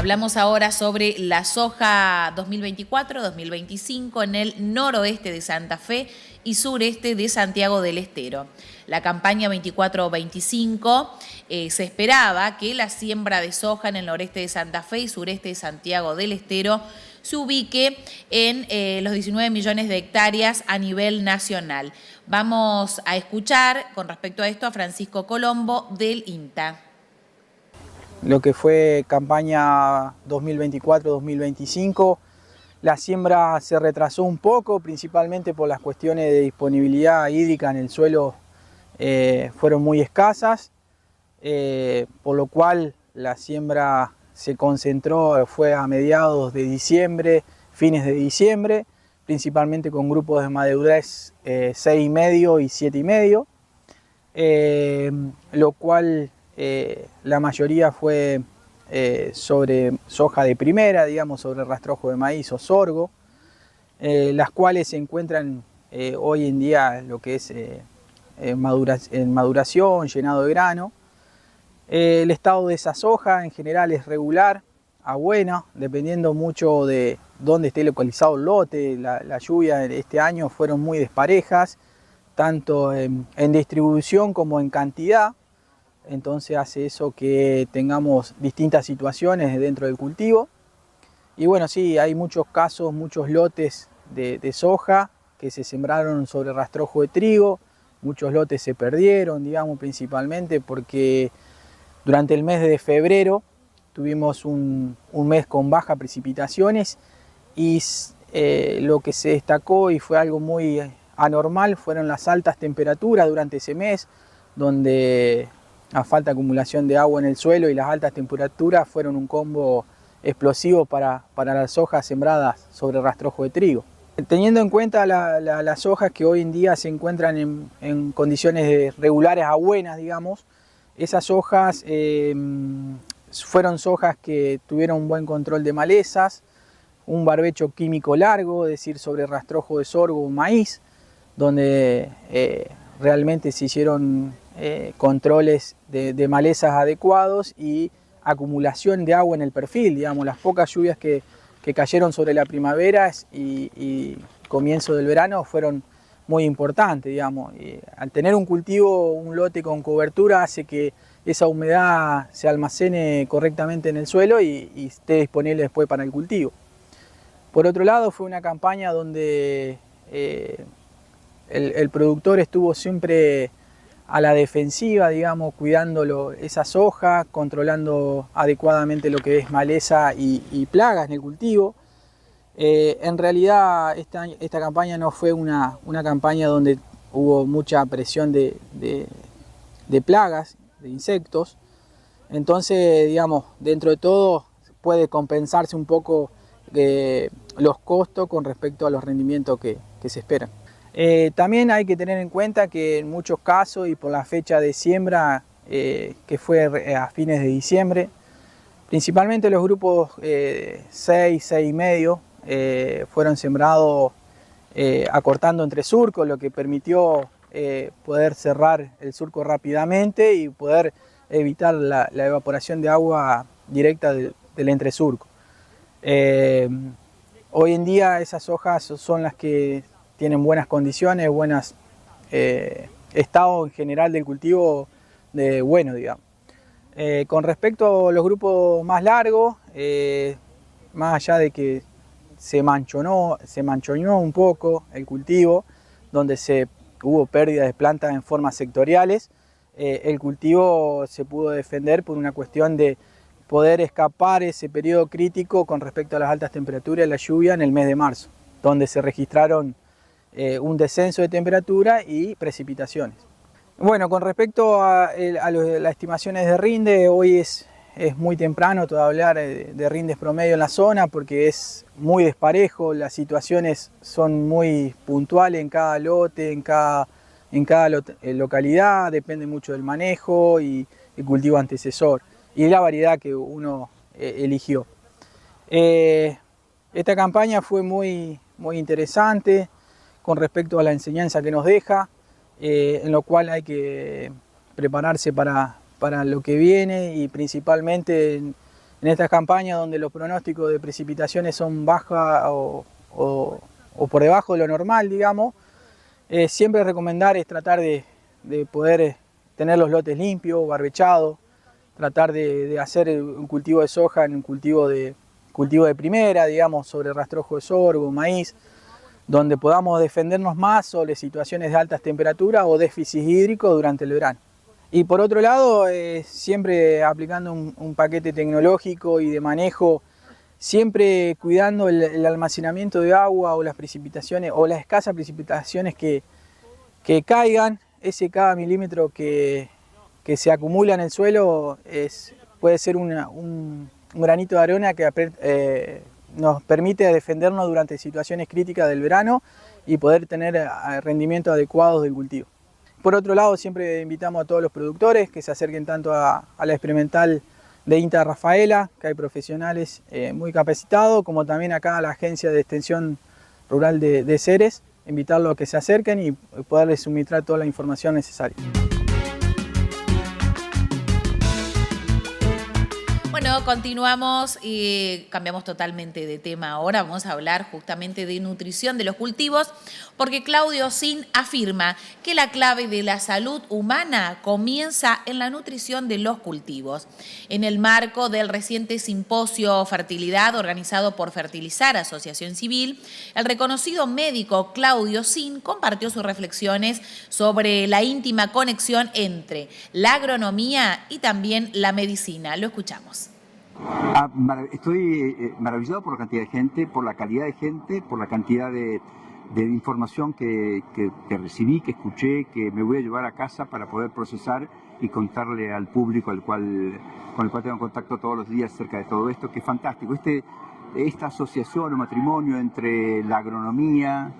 Hablamos ahora sobre la soja 2024-2025 en el noroeste de Santa Fe y sureste de Santiago del Estero. La campaña 24-25 se esperaba que la siembra de soja en el noreste de Santa Fe y sureste de Santiago del Estero se ubique en los 19 millones de hectáreas a nivel nacional. Vamos a escuchar con respecto a esto a Francisco Colombo del INTA. Lo que fue campaña 2024-2025, la siembra se retrasó un poco, principalmente por las cuestiones de disponibilidad hídrica en el suelo fueron muy escasas, por lo cual la siembra se concentró, fue a mediados de diciembre, fines de diciembre, principalmente con grupos de madurez 6,5 y 7,5, lo cual la mayoría fue sobre soja de primera, digamos, sobre rastrojo de maíz o sorgo, las cuales se encuentran hoy en día lo que es en maduración, llenado de grano. El estado de esa soja en general es regular a buena, dependiendo mucho de dónde esté localizado el lote. La lluvia este año fueron muy desparejas, tanto en distribución como en cantidad. Entonces hace eso que tengamos distintas situaciones dentro del cultivo. Y bueno, sí, hay muchos casos, muchos lotes de soja que se sembraron sobre rastrojo de trigo. Muchos lotes se perdieron, digamos, principalmente porque durante el mes de febrero tuvimos un mes con bajas precipitaciones y lo que se destacó y fue algo muy anormal fueron las altas temperaturas durante ese mes, donde a falta de acumulación de agua en el suelo y las altas temperaturas fueron un combo explosivo para las hojas sembradas sobre rastrojo de trigo. Teniendo en cuenta las hojas que hoy en día se encuentran en condiciones regulares a buenas, digamos, esas hojas fueron sojas que tuvieron un buen control de malezas, un barbecho químico largo, es decir, sobre rastrojo de sorgo o maíz, donde realmente se hicieron controles de malezas adecuados y acumulación de agua en el perfil, digamos, las pocas lluvias que cayeron sobre la primavera y comienzo del verano fueron muy importantes, digamos. Y al tener un cultivo, un lote con cobertura hace que esa humedad se almacene correctamente en el suelo y esté disponible después para el cultivo. Por otro lado, fue una campaña donde el productor estuvo siempre a la defensiva, digamos, cuidando esa soja, controlando adecuadamente lo que es maleza y plagas en el cultivo. En realidad esta campaña no fue una campaña donde hubo mucha presión de plagas, de insectos. Entonces, digamos, dentro de todo puede compensarse un poco los costos con respecto a los rendimientos que se esperan. También hay que tener en cuenta que en muchos casos y por la fecha de siembra que fue a fines de diciembre, principalmente los grupos 6, 6,5 fueron sembrados acortando entre surcos, lo que permitió poder cerrar el surco rápidamente y poder evitar la evaporación de agua directa del entresurco. Hoy en día esas hojas son las que tienen buenas condiciones, buenas estado en general del cultivo bueno, digamos. Con respecto a los grupos más largos, más allá de que se manchonó un poco el cultivo, donde hubo pérdida de plantas en formas sectoriales, el cultivo se pudo defender por una cuestión de poder escapar ese periodo crítico con respecto a las altas temperaturas y la lluvia en el mes de marzo, donde se registraron un descenso de temperatura y precipitaciones. Bueno, con respecto a las estimaciones de rinde, hoy es muy temprano todavía hablar de rindes promedio en la zona porque es muy desparejo, las situaciones son muy puntuales en cada lote, en cada localidad, depende mucho del manejo y el cultivo antecesor y la variedad que uno eligió. Esta campaña fue muy interesante con respecto a la enseñanza que nos deja, en lo cual hay que prepararse para lo que viene y principalmente en en estas campañas donde los pronósticos de precipitaciones son bajas o por debajo de lo normal, digamos, siempre recomendar es tratar de poder tener los lotes limpios, barbechados, tratar de hacer un cultivo de soja en un cultivo de primera, digamos, sobre rastrojo de sorgo, maíz, donde podamos defendernos más sobre situaciones de altas temperaturas o déficit hídrico durante el verano. Y por otro lado, siempre aplicando un paquete tecnológico y de manejo, siempre cuidando el almacenamiento de agua o las precipitaciones o las escasas precipitaciones que caigan. Cada milímetro que se acumula en el suelo puede ser un granito de arena que nos permite defendernos durante situaciones críticas del verano y poder tener rendimientos adecuados del cultivo. Por otro lado, siempre invitamos a todos los productores que se acerquen tanto a la experimental de INTA Rafaela, que hay profesionales muy capacitados, como también acá a la Agencia de Extensión Rural de Ceres, invitarlos a que se acerquen y poderles suministrar toda la información necesaria. Bueno, continuamos y cambiamos totalmente de tema ahora. Vamos a hablar justamente de nutrición de los cultivos, porque Claudio Sin afirma que la clave de la salud humana comienza en la nutrición de los cultivos. En el marco del reciente simposio Fertilidad organizado por Fertilizar, Asociación Civil, el reconocido médico Claudio Sin compartió sus reflexiones sobre la íntima conexión entre la agronomía y también la medicina. Lo escuchamos. Estoy maravillado por la cantidad de gente, por la calidad de gente, por la cantidad de información que recibí, que escuché, que me voy a llevar a casa para poder procesar y contarle al público con el cual tengo contacto todos los días acerca de todo esto, que es fantástico. Esta asociación o matrimonio entre la agronomía,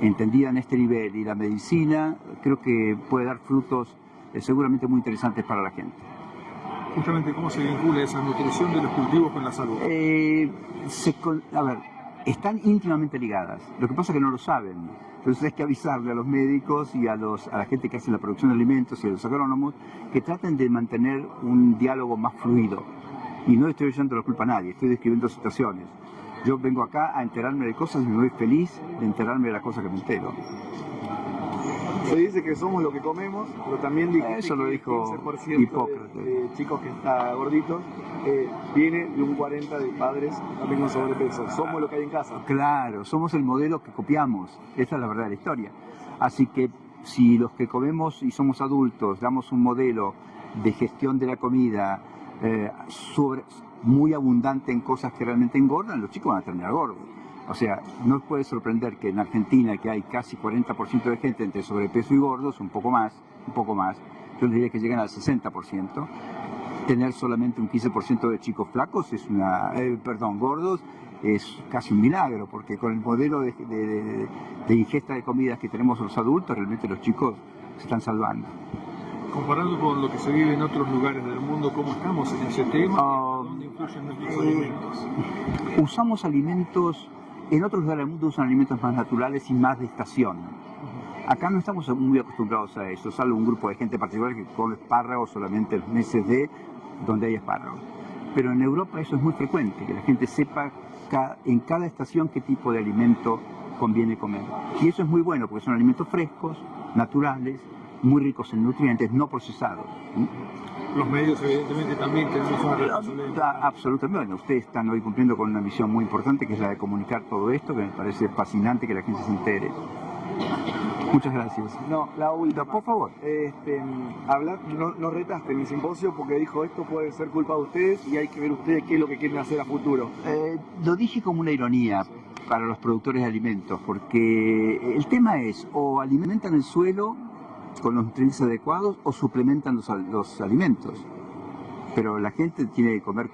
entendida en este nivel, y la medicina, creo que puede dar frutos seguramente muy interesantes para la gente. Justamente, ¿cómo se vincula esa nutrición de los cultivos con la salud? Están íntimamente ligadas. Lo que pasa es que no lo saben. Entonces hay que avisarle a los médicos y a la gente que hace la producción de alimentos y a los agrónomos que traten de mantener un diálogo más fluido. Y no estoy echando la culpa a nadie, estoy describiendo situaciones. Yo vengo acá a enterarme de cosas y me voy feliz de enterarme de las cosas que me entero. Se dice que somos lo que comemos, pero también dijiste eso lo dijo que 15% Hipócrates. de chicos que están gorditos viene de un 40% de padres también con sobrepeso. Somos lo que hay en casa. Claro, somos el modelo que copiamos. Esa es la verdad de la historia. Así que si los que comemos y somos adultos damos un modelo de gestión de la comida muy abundante en cosas que realmente engordan, los chicos van a terminar gordos. O sea, no puede sorprender que en Argentina, que hay casi 40% de gente entre sobrepeso y gordos, un poco más, yo les diría que llegan al 60%, tener solamente un 15% de chicos flacos gordos, es casi un milagro, porque con el modelo de ingesta de comidas que tenemos los adultos, realmente los chicos se están salvando. Comparando con lo que se vive en otros lugares del mundo, ¿cómo estamos en ese tema? ¿Dónde influyen nuestros alimentos? Usamos alimentos. En otros lugares del mundo usan alimentos más naturales y más de estación. Acá no estamos muy acostumbrados a eso, salvo un grupo de gente particular que come espárragos solamente en los meses donde hay espárragos. Pero en Europa eso es muy frecuente, que la gente sepa en cada estación qué tipo de alimento conviene comer. Y eso es muy bueno porque son alimentos frescos, naturales, muy ricos en nutrientes, no procesados. Los medios evidentemente también tenemos una responsabilidad. Absolutamente. Bueno, ustedes están hoy cumpliendo con una misión muy importante, que es la de comunicar todo esto, que me parece fascinante que la gente se entere. Muchas gracias. No, la última. Por favor. No retaste en mi simposio porque dijo esto puede ser culpa de ustedes y hay que ver ustedes qué es lo que quieren hacer a futuro. Lo dije como una ironía para los productores de alimentos, porque el tema es o alimentan el suelo con los nutrientes adecuados o suplementan los alimentos. Pero la gente tiene que comer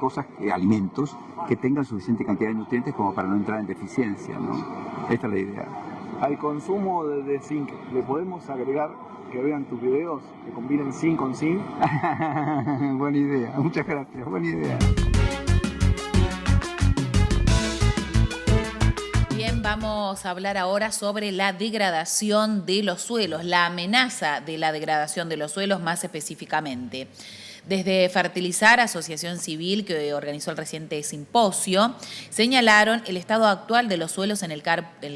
alimentos que tengan suficiente cantidad de nutrientes como para no entrar en deficiencia, ¿no? Esta es la idea. Al consumo de zinc, ¿le podemos agregar que vean tus videos, que combinen zinc con zinc? Buena idea, muchas gracias, buena idea. Bien, Vamos a hablar ahora sobre la degradación de los suelos, la amenaza de la degradación de los suelos más específicamente. Desde Fertilizar, asociación civil que organizó el reciente simposio, señalaron el estado actual de los suelos en el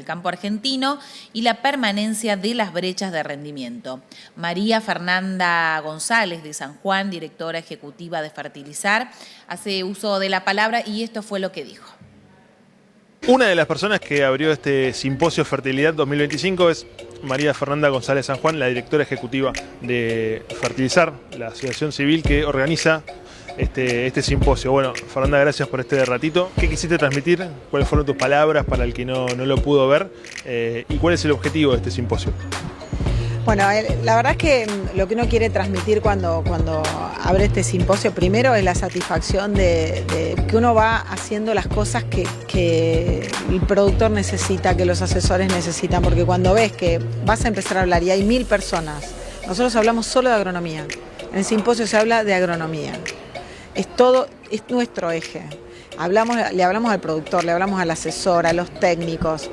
campo argentino y la permanencia de las brechas de rendimiento. María Fernanda González de San Juan, directora ejecutiva de Fertilizar, hace uso de la palabra y esto fue lo que dijo. Una de las personas que abrió este simposio Fertilidad 2025 es María Fernanda González San Juan, la directora ejecutiva de Fertilizar, la asociación civil que organiza este simposio. Bueno, Fernanda, gracias por este ratito. ¿Qué quisiste transmitir? ¿Cuáles fueron tus palabras para el que no lo pudo ver? ¿Y cuál es el objetivo de este simposio? Bueno, la verdad es que lo que uno quiere transmitir cuando abre este simposio primero es la satisfacción de que uno va haciendo las cosas que el productor necesita, que los asesores necesitan, porque cuando ves que vas a empezar a hablar y hay 1000 personas, nosotros hablamos solo de agronomía, en el simposio se habla de agronomía, es nuestro eje, le hablamos al productor, le hablamos al asesor, a los técnicos.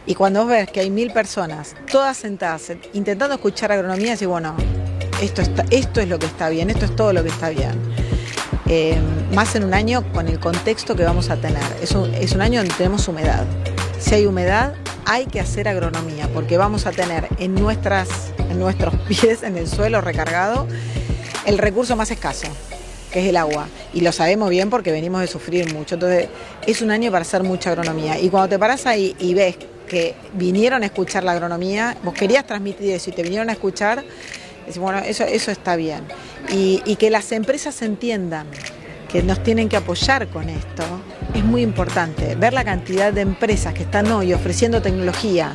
Y cuando vos ves que hay 1000 personas, todas sentadas, intentando escuchar agronomía, decís, bueno, esto es lo que está bien, esto es todo lo que está bien. Más en un año con el contexto que vamos a tener. Es un año donde tenemos humedad. Si hay humedad, hay que hacer agronomía, porque vamos a tener en nuestros pies, en el suelo recargado, el recurso más escaso, que es el agua. Y lo sabemos bien porque venimos de sufrir mucho. Entonces, es un año para hacer mucha agronomía. Y cuando te parás ahí y ves que vinieron a escuchar la agronomía, vos querías transmitir eso y te vinieron a escuchar, decís, bueno, eso está bien. Y que las empresas entiendan que nos tienen que apoyar con esto, es muy importante. Ver la cantidad de empresas que están hoy ofreciendo tecnología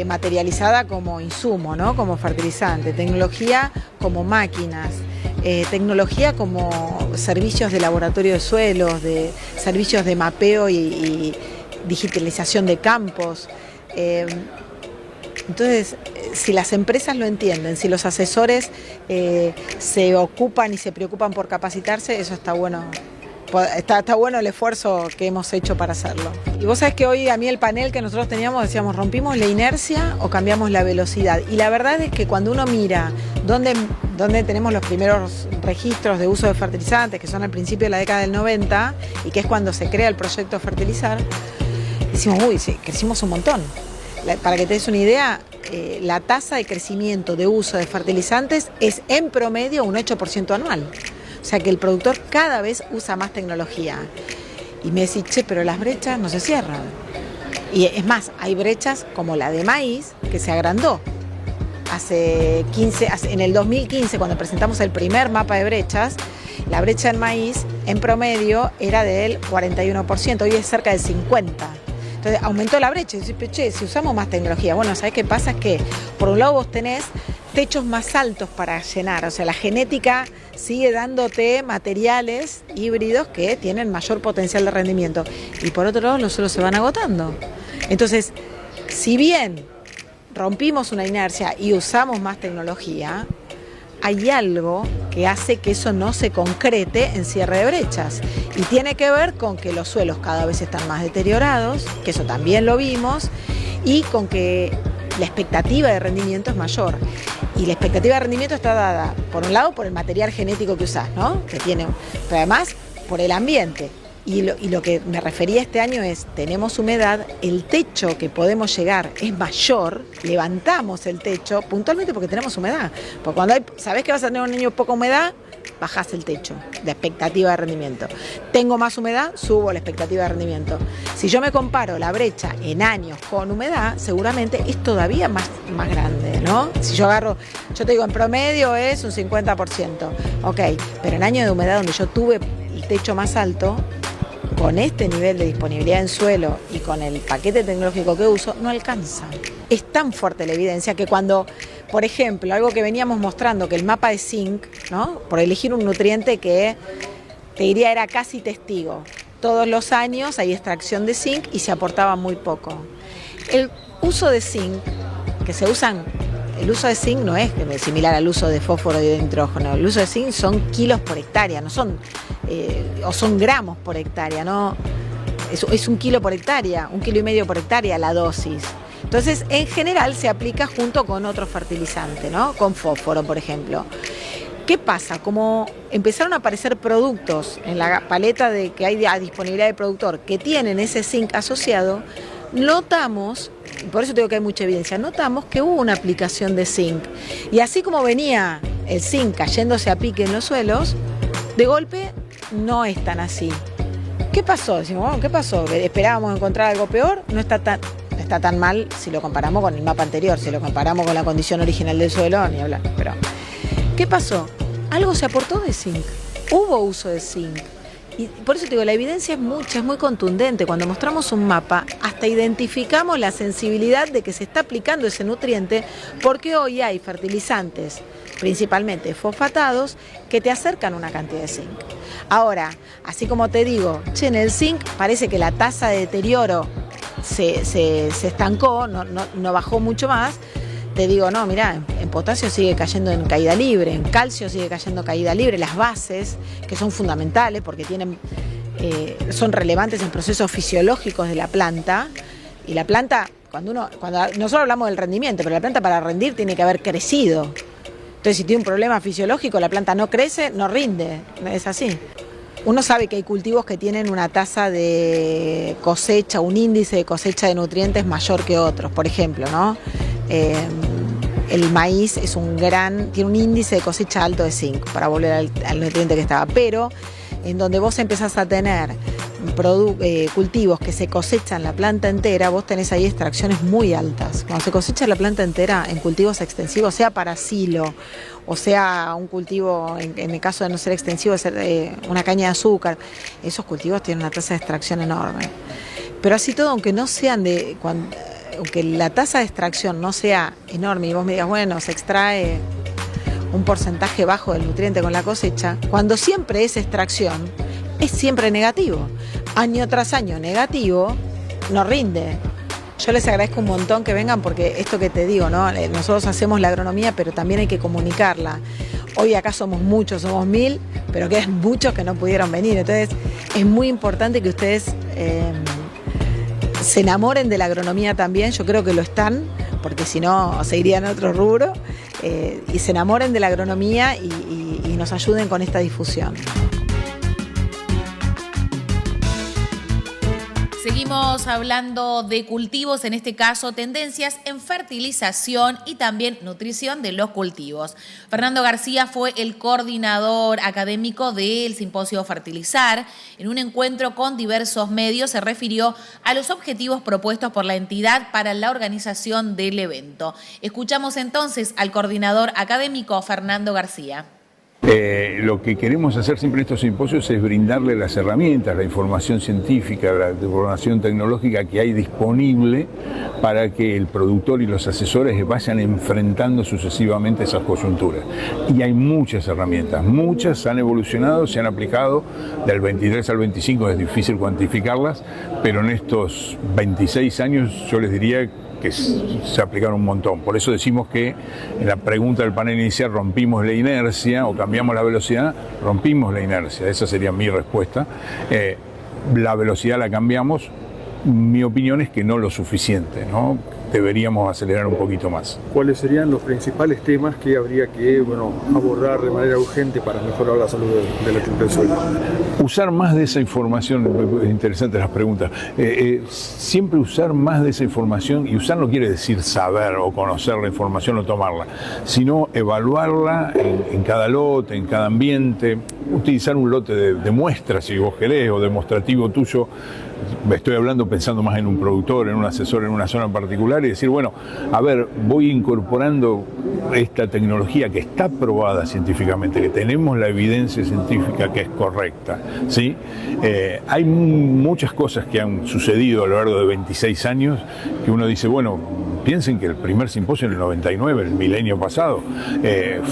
materializada como insumo, ¿no? Como fertilizante, tecnología como máquinas, tecnología como servicios de laboratorio de suelos, de servicios de mapeo y digitalización de campos. Entonces, si las empresas lo entienden, si los asesores se ocupan y se preocupan por capacitarse, eso está bueno. Está bueno el esfuerzo que hemos hecho para hacerlo. Y vos sabés que hoy a mí el panel que nosotros teníamos decíamos, ¿rompimos la inercia o cambiamos la velocidad? Y la verdad es que cuando uno mira dónde tenemos los primeros registros de uso de fertilizantes, que son al principio de la década del 90, y que es cuando se crea el proyecto Fertilizar, decimos, uy, sí, crecimos un montón. Para que te des una idea, la tasa de crecimiento de uso de fertilizantes es en promedio un 8% anual. O sea que el productor cada vez usa más tecnología. Y me decís, che, pero las brechas no se cierran. Y es más, hay brechas como la de maíz que se agrandó. En el 2015, cuando presentamos el primer mapa de brechas, la brecha en maíz en promedio era del 41%, hoy es cerca del 50%. Entonces aumentó la brecha y dices, che, si usamos más tecnología, bueno, ¿sabés qué pasa? Es que por un lado vos tenés techos más altos para llenar, o sea, la genética sigue dándote materiales híbridos que tienen mayor potencial de rendimiento y por otro lado los suelos se van agotando. Entonces, si bien rompimos una inercia y usamos más tecnología, hay algo que hace que eso no se concrete en cierre de brechas y tiene que ver con que los suelos cada vez están más deteriorados, que eso también lo vimos, y con que la expectativa de rendimiento es mayor. Y la expectativa de rendimiento está dada, por un lado, por el material genético que usás, ¿no? Pero además por el ambiente. Y lo que me refería este año es, tenemos humedad, el techo que podemos llegar es mayor, levantamos el techo puntualmente porque tenemos humedad. Porque cuando sabés que vas a tener un año poca humedad, bajás el techo de expectativa de rendimiento. Tengo más humedad, subo la expectativa de rendimiento. Si yo me comparo la brecha en años con humedad, seguramente es todavía más grande, ¿no? Si yo te digo, en promedio es un 50%, ok, pero en años de humedad donde yo tuve el techo más alto, con este nivel de disponibilidad en suelo y con el paquete tecnológico que uso, no alcanza. Es tan fuerte la evidencia que cuando, por ejemplo, algo que veníamos mostrando, que el mapa de zinc, ¿no? Por elegir un nutriente que te diría era casi testigo, todos los años hay extracción de zinc y se aportaba muy poco. El uso de zinc, el uso de zinc no es similar al uso de fósforo y de nitrógeno. El uso de zinc son kilos por hectárea, no son, o son gramos por hectárea, ¿no? es 1 kilo por hectárea, 1,5 kilo por hectárea la dosis. Entonces, en general se aplica junto con otro fertilizante, ¿no? Con fósforo, por ejemplo. ¿Qué pasa? Como empezaron a aparecer productos en la paleta que hay a disponibilidad de productor que tienen ese zinc asociado, notamos, y por eso digo que hay mucha evidencia, notamos que hubo una aplicación de zinc. Y así como venía el zinc cayéndose a pique en los suelos, de golpe no es tan así. ¿Qué pasó? Decimos, bueno, ¿qué pasó? ¿Esperábamos encontrar algo peor? No está tan mal si lo comparamos con el mapa anterior, si lo comparamos con la condición original del suelo, ni hablar. Pero, ¿qué pasó? Algo se aportó de zinc, hubo uso de zinc. Y por eso te digo, la evidencia es mucha, es muy contundente. Cuando mostramos un mapa, hasta identificamos la sensibilidad de que se está aplicando ese nutriente, porque hoy hay fertilizantes, principalmente fosfatados, que te acercan una cantidad de zinc. Ahora, así como te digo, en el zinc parece que la tasa de deterioro se estancó, no bajó mucho más. Te digo, no, mirá, en potasio sigue cayendo en caída libre, en calcio sigue cayendo en caída libre, las bases, que son fundamentales porque son relevantes en procesos fisiológicos de la planta, y la planta, cuando nosotros hablamos del rendimiento, pero la planta para rendir tiene que haber crecido. Entonces, si tiene un problema fisiológico, la planta no crece, no rinde, es así. Uno sabe que hay cultivos que tienen una tasa de cosecha, un índice de cosecha de nutrientes mayor que otros, por ejemplo, ¿no? El maíz tiene un índice de cosecha alto de zinc, para volver al nutriente que estaba, pero en donde vos empezás a tener cultivos que se cosechan la planta entera, vos tenés ahí extracciones muy altas. Cuando se cosecha la planta entera en cultivos extensivos, sea para silo, o sea un cultivo, en el caso de no ser extensivo, una caña de azúcar, esos cultivos tienen una tasa de extracción enorme. Pero así todo, aunque la tasa de extracción no sea enorme y vos me digas, bueno, se extrae un porcentaje bajo del nutriente con la cosecha, cuando siempre es extracción, es siempre negativo. Año tras año negativo, no rinde. Yo les agradezco un montón que vengan porque esto que te digo, ¿no? Nosotros hacemos la agronomía, pero también hay que comunicarla. Hoy acá somos muchos, somos 1000, pero quedan muchos que no pudieron venir. Entonces es muy importante que ustedes se enamoren de la agronomía también. Yo creo que lo están, porque si no se irían a otro rubro, y se enamoren de la agronomía y nos ayuden con esta difusión. Seguimos hablando de cultivos, en este caso tendencias en fertilización y también nutrición de los cultivos. Fernando García fue el coordinador académico del Simposio Fertilizar. En un encuentro con diversos medios se refirió a los objetivos propuestos por la entidad para la organización del evento. Escuchamos entonces al coordinador académico Fernando García. Lo que queremos hacer siempre en estos simposios es brindarle las herramientas, la información científica, la información tecnológica que hay disponible para que el productor y los asesores vayan enfrentando sucesivamente esas coyunturas. Y hay muchas herramientas, muchas han evolucionado, se han aplicado del 23 al 25, es difícil cuantificarlas, pero en estos 26 años yo les diría que se aplicaron un montón. Por eso decimos que en la pregunta del panel inicial rompimos la inercia o cambiamos la velocidad, rompimos la inercia. Esa sería mi respuesta. La velocidad la cambiamos. Mi opinión es que no lo suficiente, ¿no? Deberíamos acelerar un poquito más. ¿Cuáles serían los principales temas que habría que abordar de manera urgente para mejorar la salud del suelo? Usar más de esa información, interesantes las preguntas, siempre usar más de esa información, y usar no quiere decir saber o conocer la información o tomarla, sino evaluarla en cada lote, en cada ambiente, utilizar un lote de muestra si vos querés, o demostrativo tuyo. Estoy hablando pensando más en un productor, en un asesor, en una zona en particular, y decir, bueno, a ver, voy incorporando esta tecnología que está probada científicamente, que tenemos la evidencia científica que es correcta, ¿sí? Hay muchas cosas que han sucedido a lo largo de 26 años que uno dice, bueno, Piensen que el primer simposio en el 99, el milenio pasado,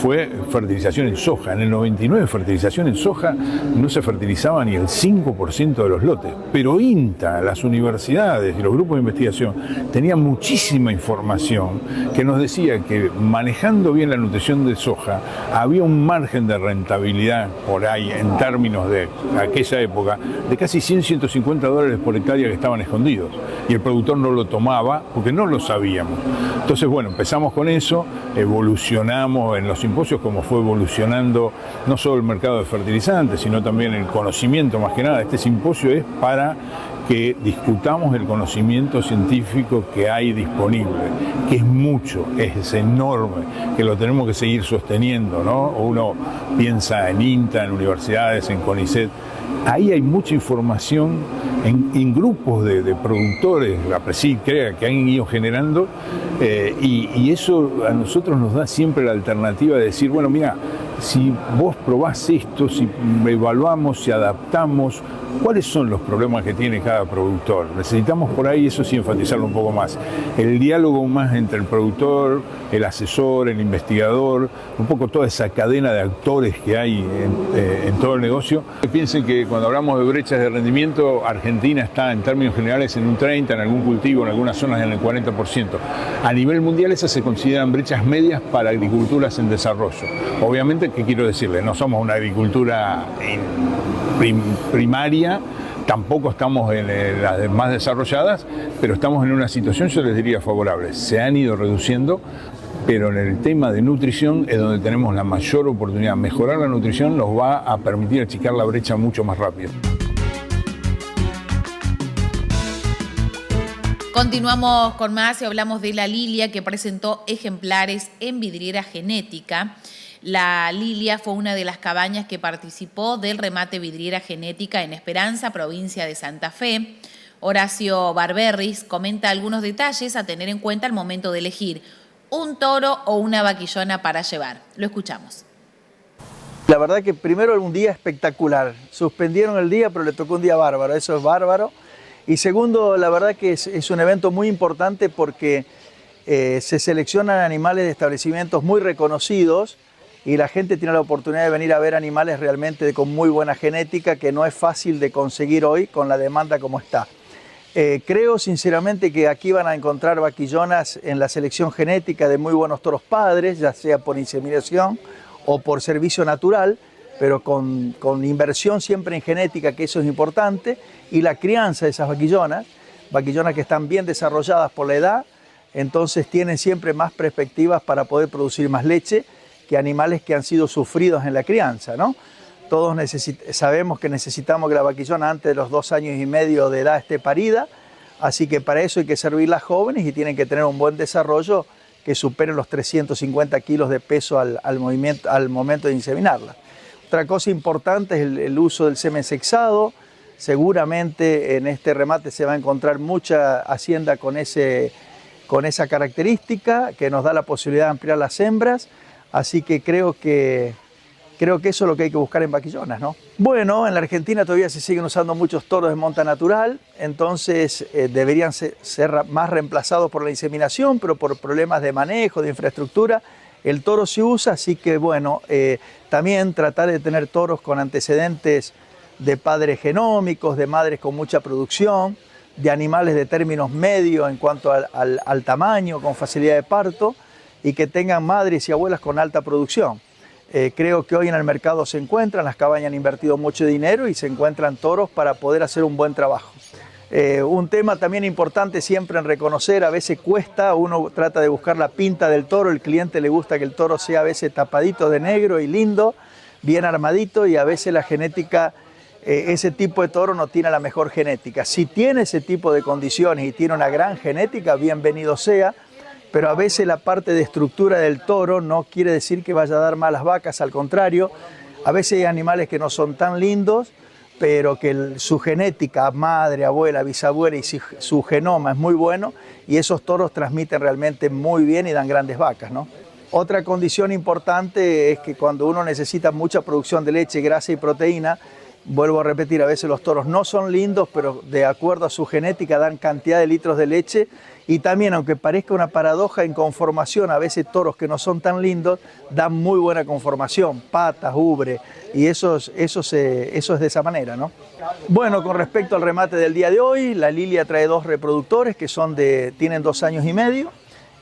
fue fertilización en soja. En el 99, fertilización en soja no se fertilizaba ni el 5% de los lotes. Pero INTA, las universidades y los grupos de investigación tenían muchísima información que nos decía que manejando bien la nutrición de soja había un margen de rentabilidad por ahí en términos de aquella época de casi $100-150 por hectárea que estaban escondidos y el productor no lo tomaba porque no lo sabíamos. Entonces, bueno, empezamos con eso, evolucionamos en los simposios como fue evolucionando no solo el mercado de fertilizantes, sino también el conocimiento más que nada. Este simposio es para que discutamos el conocimiento científico que hay disponible, que es mucho, es enorme, que lo tenemos que seguir sosteniendo, ¿no? Uno piensa en INTA, en universidades, en CONICET. Ahí hay mucha información en grupos de productores, la PRESID, CREA, que han ido generando, y eso a nosotros nos da siempre la alternativa de decir, bueno, mira, si vos probás esto, si evaluamos, si adaptamos, ¿cuáles son los problemas que tiene cada productor? Necesitamos por ahí, eso sí, enfatizarlo un poco más. El diálogo más entre el productor, el asesor, el investigador, un poco toda esa cadena de actores que hay en todo el negocio. Piensen que cuando hablamos de brechas de rendimiento, Argentina está en términos generales en un 30%, en algún cultivo, en algunas zonas en el 40%. A nivel mundial esas se consideran brechas medias para agriculturas en desarrollo. Obviamente, ¿qué quiero decirles? No somos una agricultura primaria, tampoco estamos en las más desarrolladas, pero estamos en una situación, yo les diría, favorable. Se han ido reduciendo, pero en el tema de nutrición es donde tenemos la mayor oportunidad. Mejorar la nutrición nos va a permitir achicar la brecha mucho más rápido. Continuamos con más y hablamos de la lilia que presentó ejemplares en vidriera genética. La lilia fue una de las cabañas que participó del remate vidriera genética en Esperanza, provincia de Santa Fe. Horacio Barberris comenta algunos detalles a tener en cuenta al momento de elegir un toro o una vaquillona para llevar. Lo escuchamos. La verdad que primero un día espectacular. Suspendieron el día, pero le tocó un día bárbaro. Eso es bárbaro. Y segundo, la verdad que es un evento muy importante porque se seleccionan animales de establecimientos muy reconocidos y la gente tiene la oportunidad de venir a ver animales realmente con muy buena genética que no es fácil de conseguir hoy con la demanda como está. Creo sinceramente que aquí van a encontrar vaquillonas en la selección genética de muy buenos toros padres, ya sea por inseminación o por servicio natural, pero con inversión siempre en genética, que eso es importante, y la crianza de esas vaquillonas que están bien desarrolladas por la edad, entonces tienen siempre más perspectivas para poder producir más leche que animales que han sido sufridos en la crianza, ¿no? Todos sabemos que necesitamos que la vaquillona antes de los 2 años y medio de edad esté parida, así que para eso hay que servirlas jóvenes y tienen que tener un buen desarrollo que supere los 350 kilos de peso al momento de inseminarla. Otra cosa importante es el uso del semen sexado. Seguramente en este remate se va a encontrar mucha hacienda con esa característica que nos da la posibilidad de ampliar las hembras, así que creo que eso es lo que hay que buscar en vaquillonas, ¿no? Bueno, en la Argentina todavía se siguen usando muchos toros de monta natural, entonces deberían ser más reemplazados por la inseminación, pero por problemas de manejo, de infraestructura, el toro se usa, así que bueno, también tratar de tener toros con antecedentes de padres genómicos, de madres con mucha producción, de animales de términos medios en cuanto al tamaño, con facilidad de parto, y que tengan madres y abuelas con alta producción. Creo que hoy en el mercado se encuentran, las cabañas han invertido mucho dinero y se encuentran toros para poder hacer un buen trabajo. Un tema también importante siempre en reconocer, a veces cuesta, uno trata de buscar la pinta del toro, el cliente le gusta que el toro sea a veces tapadito de negro y lindo, bien armadito, y a veces la genética, ese tipo de toro no tiene la mejor genética. Si tiene ese tipo de condiciones y tiene una gran genética, bienvenido sea, pero a veces la parte de estructura del toro no quiere decir que vaya a dar malas vacas, al contrario, a veces hay animales que no son tan lindos, pero que su genética, madre, abuela, bisabuela y su genoma es muy bueno y esos toros transmiten realmente muy bien y dan grandes vacas, ¿no? Otra condición importante es que cuando uno necesita mucha producción de leche, grasa y proteína Vuelvo a repetir, a veces los toros no son lindos, pero de acuerdo a su genética dan cantidad de litros de leche. Y también, aunque parezca una paradoja en conformación, a veces toros que no son tan lindos dan muy buena conformación, patas, ubre, y eso es de esa manera, ¿no? Bueno, con respecto al remate del día de hoy, la lilia trae 2 reproductores que tienen 2 años y medio.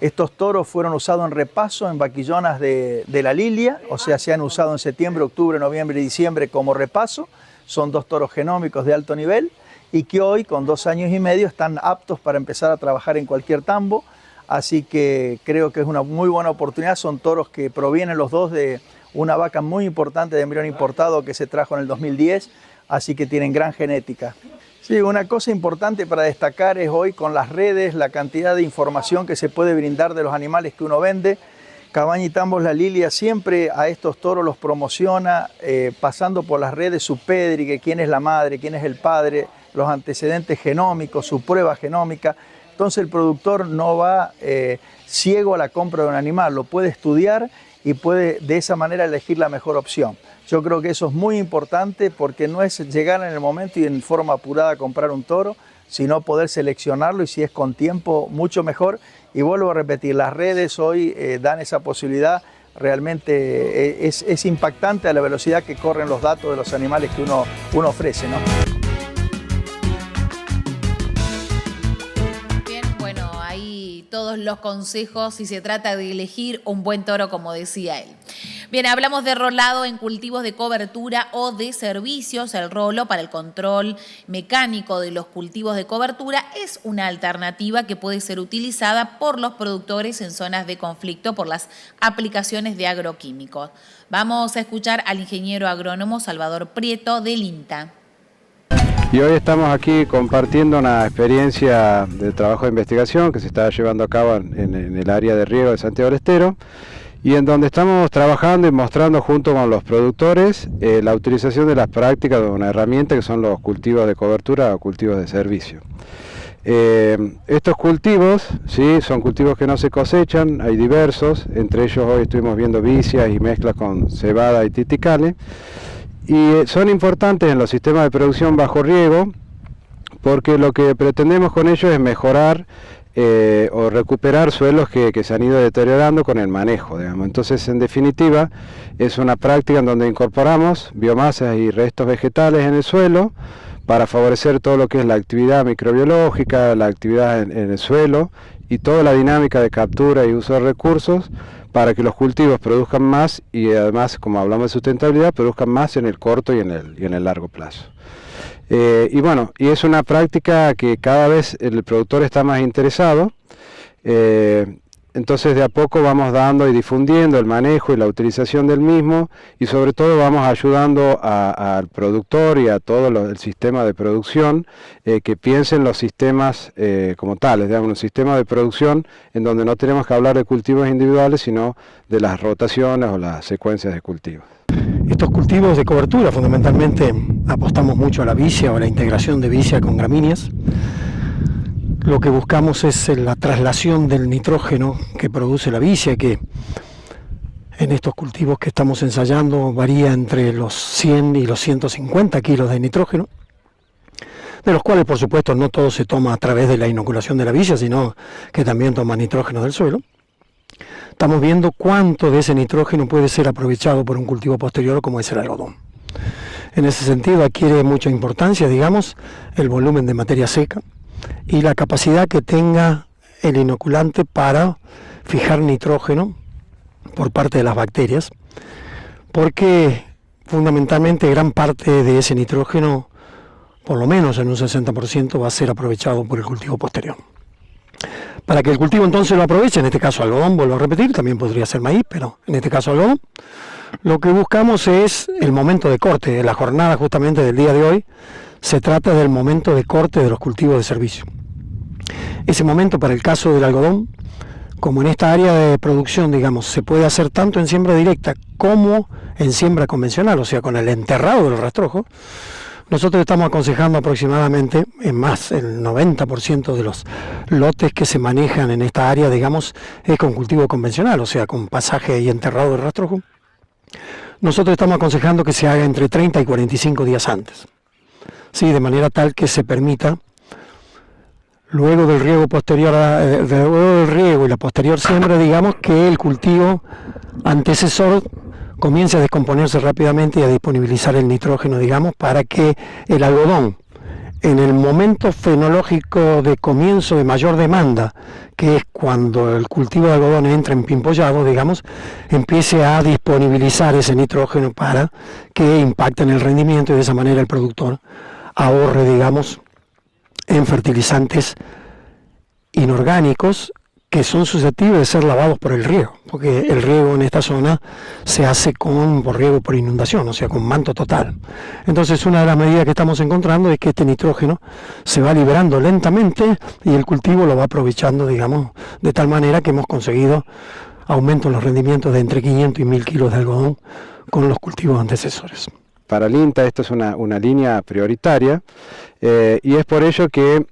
Estos toros fueron usados en repaso en vaquillonas de la lilia, o sea, se han usado en septiembre, octubre, noviembre y diciembre como repaso. Son 2 toros genómicos de alto nivel y que hoy, con 2 años y medio, están aptos para empezar a trabajar en cualquier tambo. Así que creo que es una muy buena oportunidad. Son toros que provienen los 2 de una vaca muy importante de embrión importado que se trajo en el 2010, así que tienen gran genética. Sí, una cosa importante para destacar es hoy con las redes la cantidad de información que se puede brindar de los animales que uno vende. Cabaña y Tambos La Lilia siempre a estos toros los promociona pasando por las redes su pédrigue, quién es la madre, quién es el padre, los antecedentes genómicos, su prueba genómica. Entonces el productor no va ciego a la compra de un animal, lo puede estudiar y puede de esa manera elegir la mejor opción. Yo creo que eso es muy importante porque no es llegar en el momento y en forma apurada a comprar un toro, sino poder seleccionarlo y si es con tiempo mucho mejor. Y vuelvo a repetir, las redes hoy dan esa posibilidad, realmente es impactante a la velocidad que corren los datos de los animales que uno ofrece, ¿no? Bien, bueno, ahí todos los consejos si se trata de elegir un buen toro, como decía él. Bien, hablamos de rolado en cultivos de cobertura o de servicios. El rolo para el control mecánico de los cultivos de cobertura es una alternativa que puede ser utilizada por los productores en zonas de conflicto por las aplicaciones de agroquímicos. Vamos a escuchar al ingeniero agrónomo Salvador Prieto del INTA. Y hoy estamos aquí compartiendo una experiencia de trabajo de investigación que se está llevando a cabo en el área de riego de Santiago del Estero, y en donde estamos trabajando y mostrando junto con los productores la utilización de las prácticas de una herramienta que son los cultivos de cobertura o cultivos de servicio. Estos cultivos, ¿sí?, son cultivos que no se cosechan, hay diversos, entre ellos hoy estuvimos viendo vicias y mezclas con cebada y triticale, y son importantes en los sistemas de producción bajo riego porque lo que pretendemos con ellos es mejorar o recuperar suelos que se han ido deteriorando con el manejo, digamos. Entonces, en definitiva, es una práctica en donde incorporamos biomasas y restos vegetales en el suelo para favorecer todo lo que es la actividad microbiológica, la actividad en el suelo y toda la dinámica de captura y uso de recursos para que los cultivos produzcan más y además, como hablamos de sustentabilidad, produzcan más en el corto y en el largo plazo. Y bueno, y es una práctica que cada vez el productor está más interesado, entonces de a poco vamos dando y difundiendo el manejo y la utilización del mismo y sobre todo vamos ayudando al productor y a todo el sistema de producción que piensen los sistemas como tales, digamos, un sistema de producción en donde no tenemos que hablar de cultivos individuales sino de las rotaciones o las secuencias de cultivos. Estos cultivos de cobertura fundamentalmente apostamos mucho a la vicia o a la integración de vicia con gramíneas. Lo que buscamos es la traslación del nitrógeno que produce la vicia, que en estos cultivos que estamos ensayando varía entre los 100 y los 150 kilos de nitrógeno, de los cuales por supuesto no todo se toma a través de la inoculación de la vicia, sino que también toma nitrógeno del suelo. Estamos viendo cuánto de ese nitrógeno puede ser aprovechado por un cultivo posterior como es el algodón. En ese sentido adquiere mucha importancia, digamos, el volumen de materia seca y la capacidad que tenga el inoculante para fijar nitrógeno por parte de las bacterias, porque fundamentalmente gran parte de ese nitrógeno, por lo menos en un 60%, va a ser aprovechado por el cultivo posterior. Para que el cultivo entonces lo aproveche, en este caso algodón, vuelvo a repetir, también podría ser maíz, pero en este caso algodón, lo que buscamos es el momento de corte. La jornada justamente del día de hoy se trata del momento de corte de los cultivos de servicio. Ese momento para el caso del algodón, como en esta área de producción, digamos, se puede hacer tanto en siembra directa como en siembra convencional, o sea, con el enterrado del rastrojo. Nosotros estamos aconsejando aproximadamente, en más, el 90% de los lotes que se manejan en esta área, digamos, es con cultivo convencional, o sea, con pasaje y enterrado del rastrojo, nosotros estamos aconsejando que se haga entre 30 y 45 días antes, ¿sí? De manera tal que se permita, luego del riego posterior, luego del riego y la posterior siembra, digamos, que el cultivo antecesor comience a descomponerse rápidamente y a disponibilizar el nitrógeno, digamos, para que el algodón, en el momento fenológico de comienzo de mayor demanda, que es cuando el cultivo de algodón entra en pimpollado, digamos, empiece a disponibilizar ese nitrógeno para que impacte en el rendimiento y de esa manera el productor ahorre, digamos, en fertilizantes inorgánicos que son susceptibles de ser lavados por el riego, porque el riego en esta zona se hace por riego por inundación, o sea, con manto total. Entonces, una de las medidas que estamos encontrando es que este nitrógeno se va liberando lentamente y el cultivo lo va aprovechando, digamos, de tal manera que hemos conseguido aumento en los rendimientos de entre 500 y 1000 kilos de algodón con los cultivos antecesores. Para el INTA esto es una línea prioritaria y es por ello que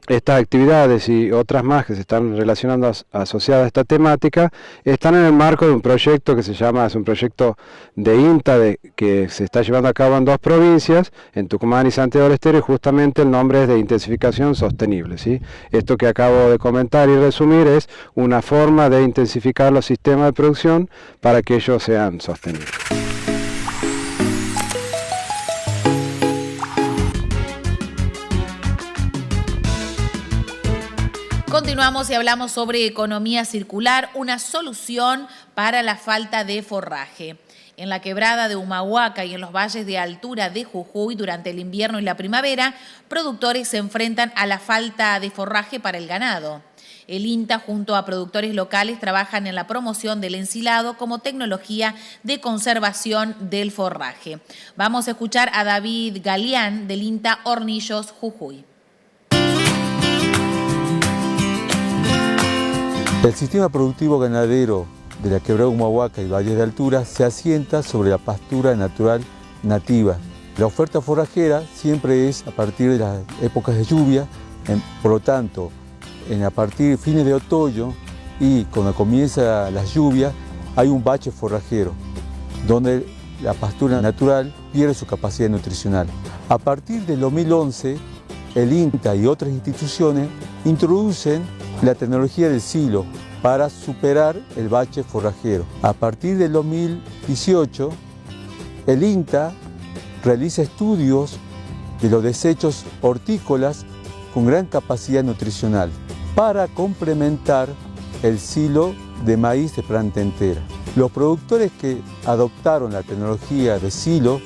estas actividades y otras más que se están relacionando asociadas a esta temática están en el marco de un proyecto que es un proyecto de INTA que se está llevando a cabo en 2 provincias, en Tucumán y Santiago del Estero, y justamente el nombre es de intensificación sostenible, ¿sí? Esto que acabo de comentar y resumir es una forma de intensificar los sistemas de producción para que ellos sean sostenibles. Continuamos y hablamos sobre economía circular, una solución para la falta de forraje. En la quebrada de Humahuaca y en los valles de altura de Jujuy, durante el invierno y la primavera, productores se enfrentan a la falta de forraje para el ganado. El INTA, junto a productores locales, trabajan en la promoción del ensilado como tecnología de conservación del forraje. Vamos a escuchar a David Galeán, del INTA Hornillos, Jujuy. El sistema productivo ganadero de la quebrada de Humahuaca y Valle de Altura se asienta sobre la pastura natural nativa. La oferta forrajera siempre es a partir de las épocas de lluvia, por lo tanto, a partir de fines de otoño y cuando comienza las lluvias, hay un bache forrajero, donde la pastura natural pierde su capacidad nutricional. A partir del 2011, el INTA y otras instituciones introducen la tecnología del silo para superar el bache forrajero. A partir del 2018, el INTA realiza estudios de los desechos hortícolas con gran capacidad nutricional para complementar el silo de maíz de planta entera. Los productores que adoptaron la tecnología de silo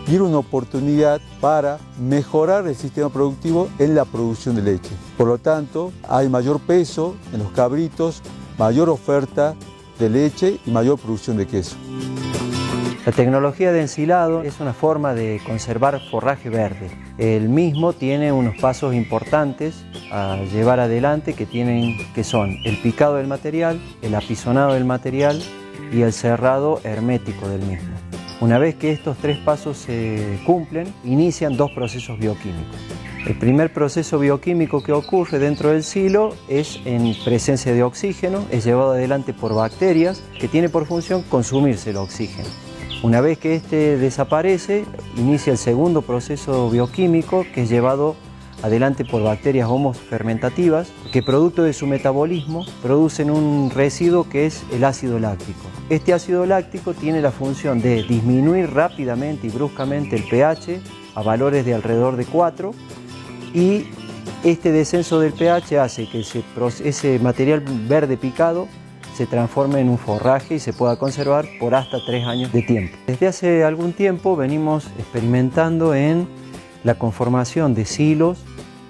vieron una oportunidad para mejorar el sistema productivo en la producción de leche. Por lo tanto, hay mayor peso en los cabritos, mayor oferta de leche y mayor producción de queso. La tecnología de ensilado es una forma de conservar forraje verde. El mismo tiene unos pasos importantes a llevar adelante que son el picado del material, el apisonado del material y el cerrado hermético del mismo. Una vez que estos 3 pasos se cumplen, inician 2 procesos bioquímicos. El primer proceso bioquímico que ocurre dentro del silo es en presencia de oxígeno, es llevado adelante por bacterias que tiene por función consumirse el oxígeno. Una vez que este desaparece, inicia el segundo proceso bioquímico que es llevado adelante por bacterias homofermentativas que producto de su metabolismo producen un residuo que es el ácido láctico. Este ácido láctico tiene la función de disminuir rápidamente y bruscamente el pH a valores de alrededor de 4 y este descenso del pH hace que ese material verde picado se transforme en un forraje y se pueda conservar por hasta 3 años de tiempo. Desde hace algún tiempo venimos experimentando en la conformación de silos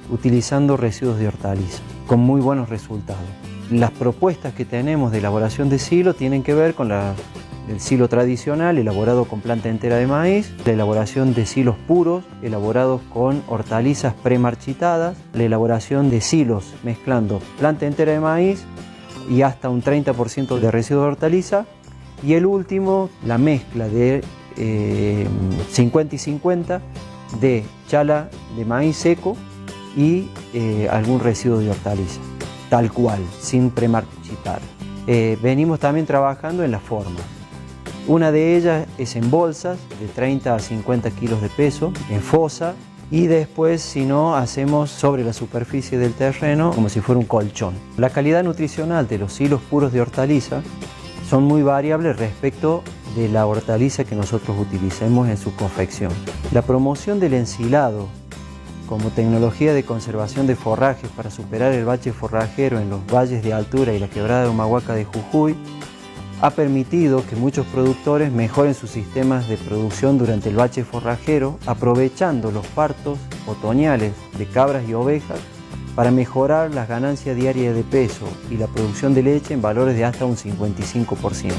utilizando residuos de hortalizas, con muy buenos resultados. Las propuestas que tenemos de elaboración de silo tienen que ver con el silo tradicional, elaborado con planta entera de maíz, la elaboración de silos puros, elaborados con hortalizas premarchitadas, la elaboración de silos mezclando planta entera de maíz y hasta un 30% de residuos de hortaliza, y el último, la mezcla de 50 y 50 de chala de maíz seco y algún residuo de hortaliza, tal cual, sin premarchitar. Venimos también trabajando en la forma. Una de ellas es en bolsas de 30 a 50 kilos de peso, en fosa, y después, si no, hacemos sobre la superficie del terreno como si fuera un colchón. La calidad nutricional de los hilos puros de hortaliza son muy variables respecto de la hortaliza que nosotros utilicemos en su confección. La promoción del ensilado como tecnología de conservación de forrajes para superar el bache forrajero en los valles de altura y la quebrada de Humahuaca de Jujuy ha permitido que muchos productores mejoren sus sistemas de producción durante el bache forrajero, aprovechando los partos otoñales de cabras y ovejas para mejorar las ganancias diarias de peso y la producción de leche en valores de hasta un 55%.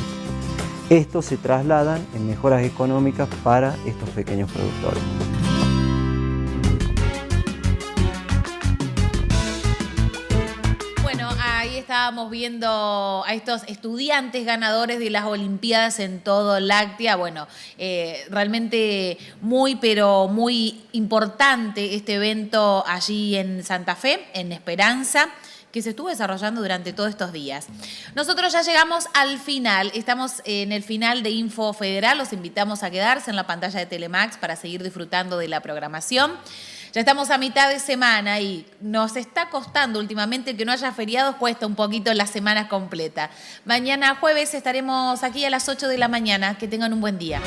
Estos se trasladan en mejoras económicas para estos pequeños productores. Ahí estábamos viendo a estos estudiantes ganadores de las Olimpiadas en todo Láctea. Bueno, realmente pero muy importante este evento allí en Santa Fe, en Esperanza, que se estuvo desarrollando durante todos estos días. Nosotros ya llegamos al final, estamos en el final de Info Federal, los invitamos a quedarse en la pantalla de Telemax para seguir disfrutando de la programación. Ya estamos a mitad de semana y nos está costando últimamente que no haya feriados, cuesta un poquito la semana completa. Mañana jueves estaremos aquí a las 8 de la mañana. Que tengan un buen día.